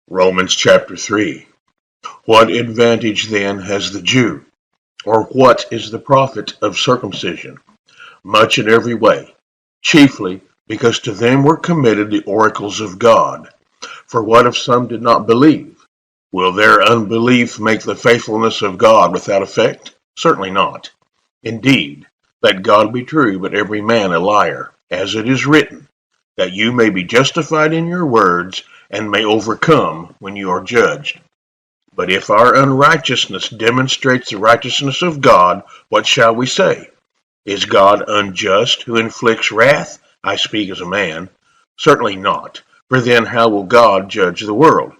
Romans chapter 3. What advantage then has the Jew? Or what is the profit of circumcision? Much in every way, chiefly because to them were committed the oracles of God. For what if some did not believe? Will their unbelief make the faithfulness of God without effect? Certainly not. Indeed, let God be true, but every man a liar, as it is written, that you may be justified in your words and may overcome when you are judged. But if our unrighteousness demonstrates the righteousness of God, what shall we say? Is God unjust who inflicts wrath? I speak as a man. Certainly not. For then how will God judge the world?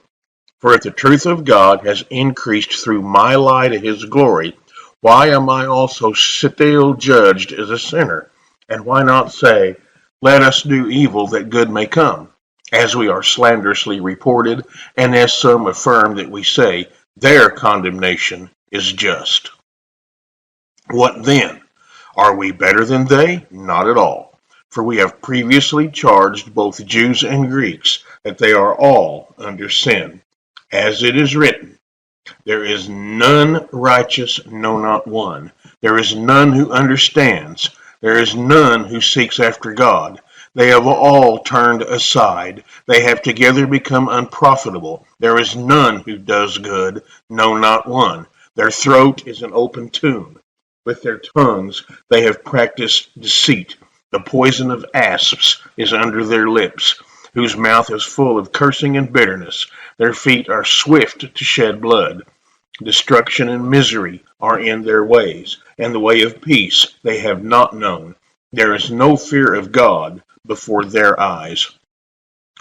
For if the truth of God has increased through my lie to his glory, why am I also still judged as a sinner? And why not say, let us do evil that good may come? As we are slanderously reported, and as some affirm that we say, their condemnation is just. What then? Are we better than they? Not at all. For we have previously charged both Jews and Greeks that they are all under sin. As it is written, there is none righteous, no, not one. There is none who understands. There is none who seeks after God. They have all turned aside. They have together become unprofitable. There is none who does good, no, not one. Their throat is an open tomb. With their tongues they have practiced deceit. The poison of asps is under their lips, whose mouth is full of cursing and bitterness. Their feet are swift to shed blood. Destruction and misery are in their ways, and the way of peace they have not known. There is no fear of God before their eyes.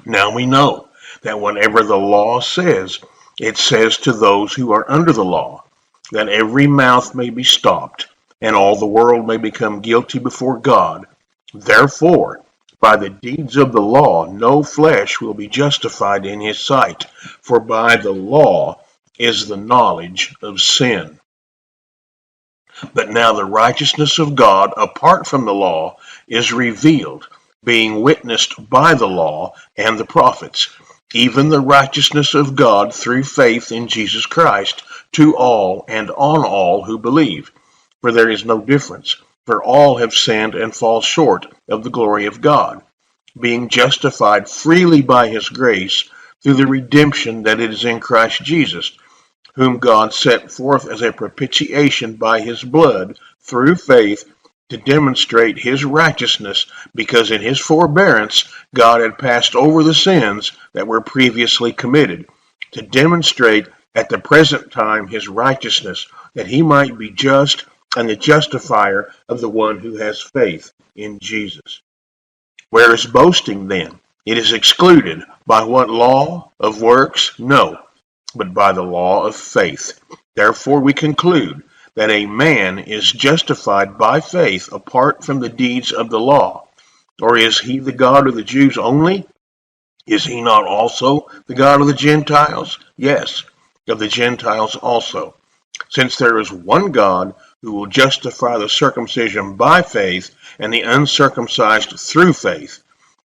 Now we know that whenever the law says, it says to those who are under the law, that every mouth may be stopped, and all the world may become guilty before God. Therefore, by the deeds of the law, no flesh will be justified in his sight, for by the law is the knowledge of sin. But now the righteousness of God apart from the law is revealed, being witnessed by the law and the prophets, even the righteousness of God through faith in Jesus Christ to all and on all who believe. For there is no difference, for all have sinned and fall short of the glory of God, being justified freely by his grace through the redemption that is in Christ Jesus, whom God set forth as a propitiation by his blood through faith to demonstrate his righteousness, because in his forbearance God had passed over the sins that were previously committed, to demonstrate at the present time his righteousness, that he might be just and the justifier of the one who has faith in Jesus. Where is boasting then? It is excluded. By what law? Of works? No, but by the law of faith. Therefore we conclude that a man is justified by faith apart from the deeds of the law. Or is he the God of the Jews only? Is he not also the God of the Gentiles? Yes, of the Gentiles also. Since there is one God who will justify the circumcision by faith and the uncircumcised through faith,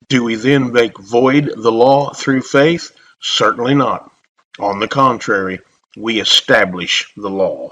do we then make void the law through faith? Certainly not. On the contrary, we establish the law.